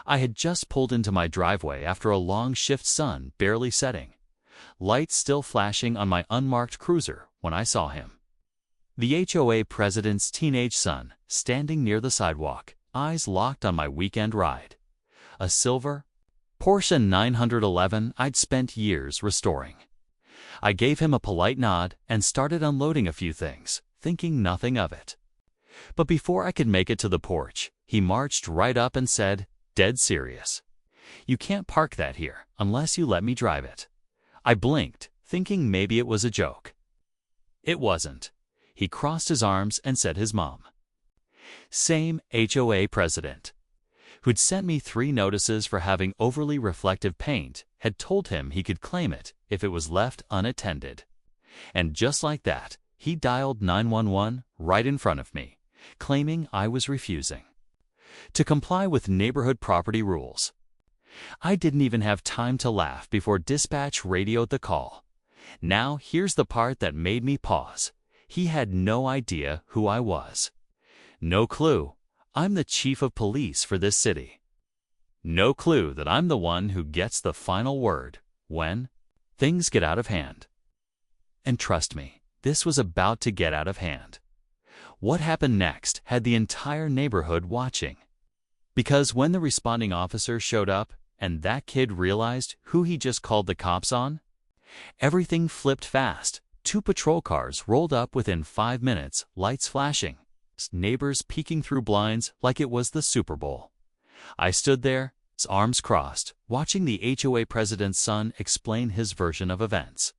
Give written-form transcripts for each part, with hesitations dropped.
I had just pulled into my driveway after a long shift, sun barely setting, lights still flashing on my unmarked cruiser when I saw him. The HOA president's teenage son, standing near the sidewalk, eyes locked on my weekend ride. A silver Porsche 911 I'd spent years restoring. I gave him a polite nod and started unloading a few things, thinking nothing of it. But before I could make it to the porch, he marched right up and said, dead serious, "You can't park that here unless you let me drive it." I blinked, thinking maybe it was a joke. It wasn't. He crossed his arms and said his mom, same HOA president, who'd sent me 3 notices for having overly reflective paint, had told him he could claim it if it was left unattended. And just like that, he dialed 911 right in front of me, claiming I was refusing to comply with neighborhood property rules. I didn't even have time to laugh before dispatch radioed the call. Now here's the part that made me pause. He had no idea who I was. No clue I'm the chief of police for this city. No clue that I'm the one who gets the final word when things get out of hand. And trust me, this was about to get out of hand. What happened next had the entire neighborhood watching. Because when the responding officer showed up and that kid realized who he just called the cops on, everything flipped fast. 2 patrol cars rolled up within 5 minutes, lights flashing, neighbors peeking through blinds like it was the Super Bowl. I stood there, arms crossed, watching the HOA president's son explain his version of events.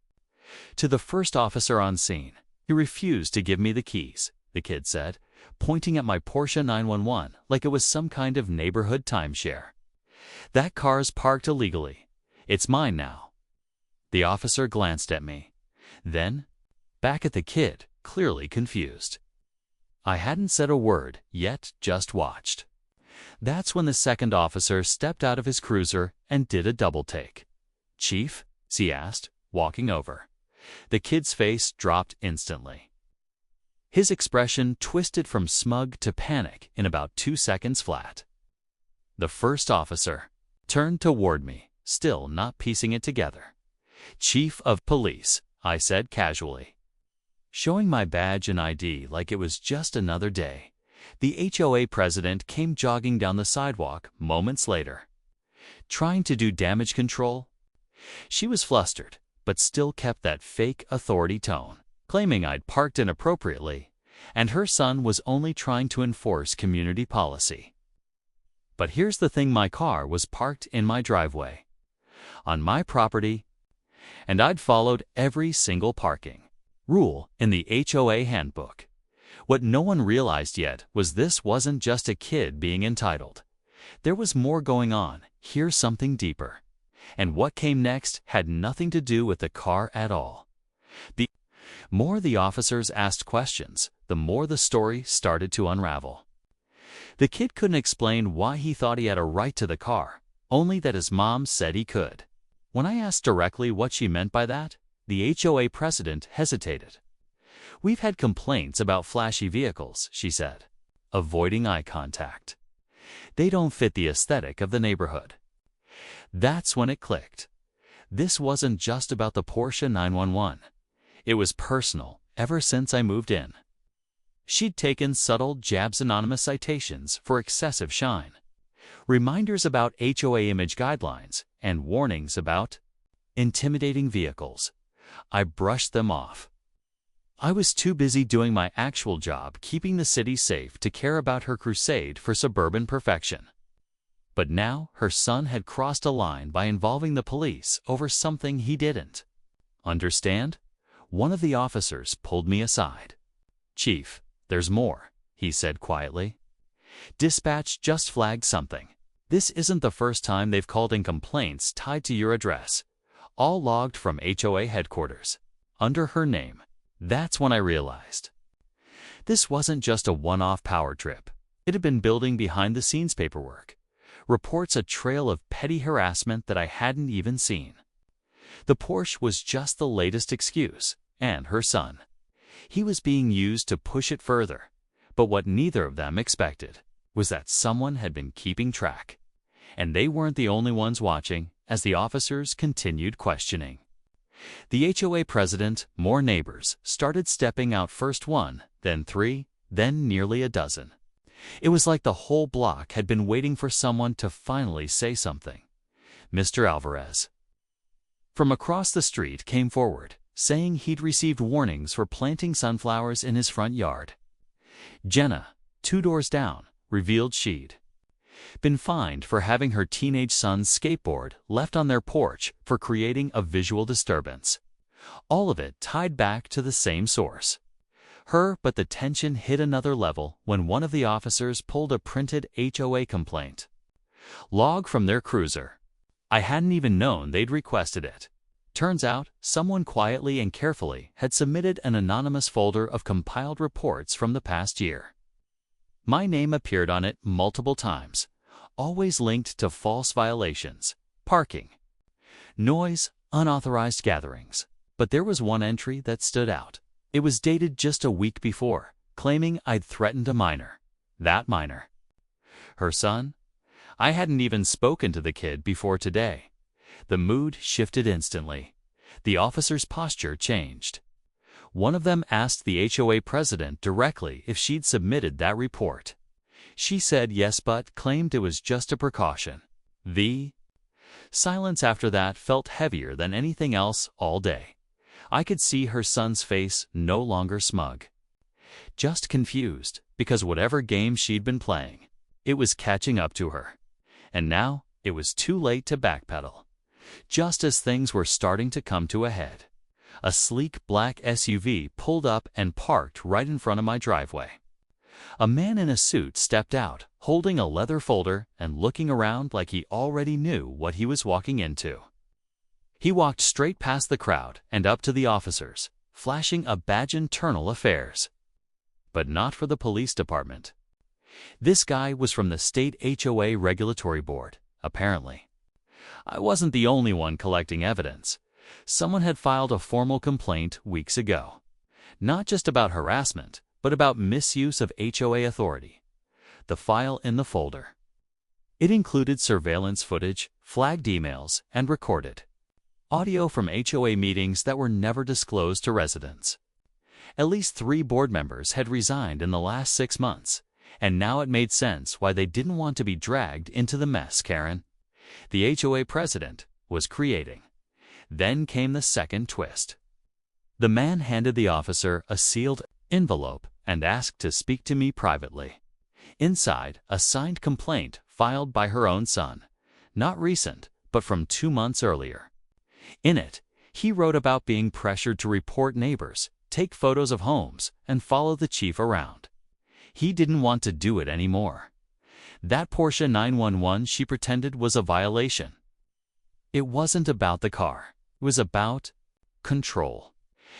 To the first officer on scene, he refused to give me the keys, the kid said, pointing at my Porsche 911 like it was some kind of neighborhood timeshare. That car's parked illegally. It's mine now. The officer glanced at me. Then, back at the kid, clearly confused. I hadn't said a word yet, just watched. That's when the second officer stepped out of his cruiser and did a double take. "Chief?" he asked, walking over. The kid's face dropped instantly. His expression twisted from smug to panic in about 2 seconds flat. The first officer turned toward me, still not piecing it together. "Chief of police," I said casually, showing my badge and ID like it was just another day. The HOA president came jogging down the sidewalk moments later. Trying to do damage control? She was flustered, but still kept that fake authority tone, claiming I'd parked inappropriately, and her son was only trying to enforce community policy. But here's the thing, my car was parked in my driveway, on my property, and I'd followed every single parking rule in the HOA handbook. What no one realized yet was this wasn't just a kid being entitled. There was more going on. Here's something deeper. And what came next had nothing to do with the car at all. The more the officers asked questions, the more the story started to unravel. The kid couldn't explain why he thought he had a right to the car, only that his mom said he could. When I asked directly what she meant by that, the HOA president hesitated. "We've had complaints about flashy vehicles," she said, avoiding eye contact. "They don't fit the aesthetic of the neighborhood." That's when it clicked. This wasn't just about the Porsche 911. It was personal ever since I moved in. She'd taken subtle jabs, anonymous citations for excessive shine, reminders about HOA image guidelines, and warnings about intimidating vehicles. I brushed them off. I was too busy doing my actual job, keeping the city safe, to care about her crusade for suburban perfection. But now her son had crossed a line by involving the police over something he didn't understand. One of the officers pulled me aside. "Chief, there's more," he said quietly. "Dispatch just flagged something. This isn't the first time they've called in complaints tied to your address, all logged from HOA headquarters, under her name." That's when I realized this wasn't just a one-off power trip. It had been building behind the scenes paperwork, reports, a trail of petty harassment that I hadn't even seen. The Porsche was just the latest excuse, and her son, he was being used to push it further. But what neither of them expected was that someone had been keeping track. And they weren't the only ones watching as the officers continued questioning. The HOA president, more neighbors, started stepping out, first one, then three, then nearly a dozen. It was like the whole block had been waiting for someone to finally say something. Mr. Alvarez from across the street came forward, saying he'd received warnings for planting sunflowers in his front yard. Jenna, 2 doors down, revealed she'd been fined for having her teenage son's skateboard left on their porch for creating a visual disturbance. All of it tied back to the same source. Her, but the tension hit another level when one of the officers pulled a printed HOA complaint log from their cruiser. I hadn't even known they'd requested it. Turns out, someone quietly and carefully had submitted an anonymous folder of compiled reports from the past year. My name appeared on it multiple times, always linked to false violations, parking, noise, unauthorized gatherings. But there was one entry that stood out. It was dated just a week before, claiming I'd threatened a minor. That minor, her son? I hadn't even spoken to the kid before today. The mood shifted instantly. The officer's posture changed. One of them asked the HOA president directly if she'd submitted that report. She said yes, but claimed it was just a precaution. The silence after that felt heavier than anything else all day. I could see her son's face, no longer smug, just confused, because whatever game she'd been playing, it was catching up to her. And now it was too late to backpedal. Just as things were starting to come to a head, a sleek black SUV pulled up and parked right in front of my driveway. A man in a suit stepped out, holding a leather folder and looking around like he already knew what he was walking into. He walked straight past the crowd and up to the officers, flashing a badge. Internal affairs. But not for the police department. This guy was from the state HOA regulatory board, apparently. I wasn't the only one collecting evidence. Someone had filed a formal complaint weeks ago. Not just about harassment, but about misuse of HOA authority. The file in the folder. It included surveillance footage, flagged emails, and recorded audio from HOA meetings that were never disclosed to residents. At least 3 board members had resigned in the last 6 months, and now it made sense why they didn't want to be dragged into the mess Karen, the HOA president, was creating. Then came the second twist. The man handed the officer a sealed envelope and asked to speak to me privately. Inside, a signed complaint filed by her own son, not recent, but from 2 months earlier. In it, he wrote about being pressured to report neighbors, take photos of homes, and follow the chief around. He didn't want to do it anymore. That Porsche 911 she pretended was a violation. It wasn't about the car. It was about control.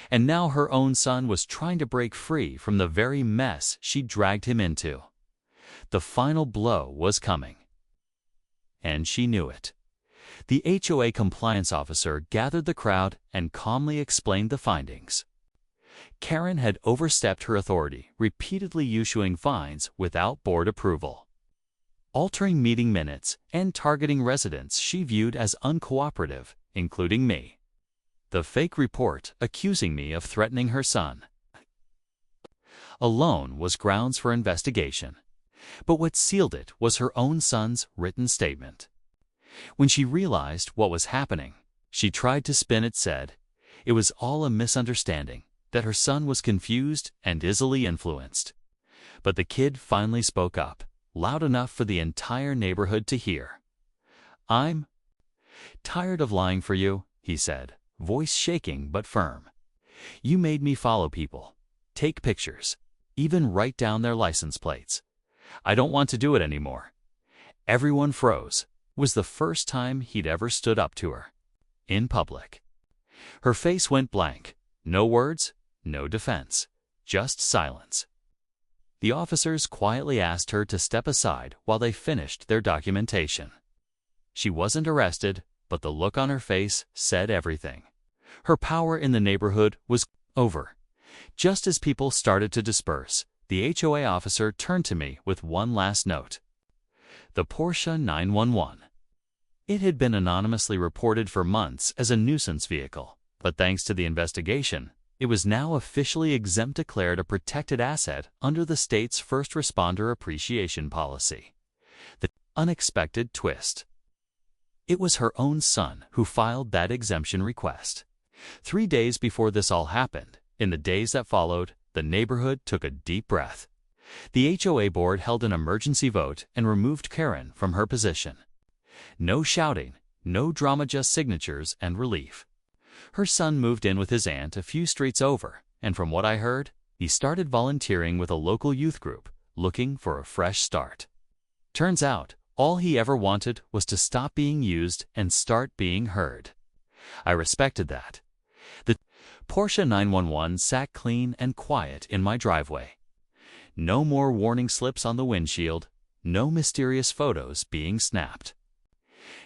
And now her own son was trying to break free from the very mess she dragged him into. The final blow was coming. And she knew it. The HOA compliance officer gathered the crowd and calmly explained the findings. Karen had overstepped her authority, repeatedly issuing fines without board approval, altering meeting minutes, and targeting residents she viewed as uncooperative, including me. The fake report accusing me of threatening her son alone was grounds for investigation. But what sealed it was her own son's written statement. When she realized what was happening, she tried to spin it, said it was all a misunderstanding, that her son was confused and easily influenced. But the kid finally spoke up, loud enough for the entire neighborhood to hear. "I'm tired of lying for you," he said, voice shaking but firm. "You made me follow people, take pictures, even write down their license plates. I don't want to do it anymore." Everyone froze. It was the first time he'd ever stood up to her in public. Her face went blank. No words, no defense, just silence. The officers quietly asked her to step aside while they finished their documentation. She wasn't arrested, but the look on her face said everything. Her power in the neighborhood was over. Just as people started to disperse, the HOA officer turned to me with one last note. The Porsche 911. It had been anonymously reported for months as a nuisance vehicle, but thanks to the investigation, it was now officially exempt declared a protected asset under the state's first responder appreciation policy. The unexpected twist. It was her own son who filed that exemption request. 3 days before this all happened, in the days that followed, the neighborhood took a deep breath. The HOA board held an emergency vote and removed Karen from her position. No shouting, no drama, just signatures and relief. Her son moved in with his aunt a few streets over, and from what I heard, he started volunteering with a local youth group, looking for a fresh start. Turns out, all he ever wanted was to stop being used and start being heard. I respected that. The Porsche 911 sat clean and quiet in my driveway. No more warning slips on the windshield, no mysterious photos being snapped.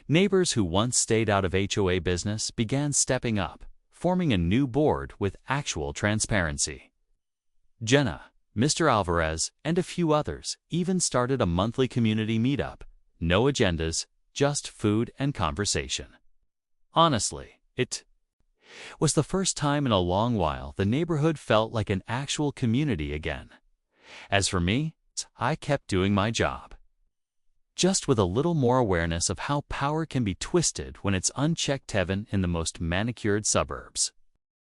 Neighbors who once stayed out of HOA business began stepping up, forming a new board with actual transparency. Jenna, Mr. Alvarez, and a few others even started a monthly community meetup. No agendas, just food and conversation. Honestly, it was the first time in a long while the neighborhood felt like an actual community again. As for me, I kept doing my job. Just with a little more awareness of how power can be twisted when it's unchecked heaven in the most manicured suburbs.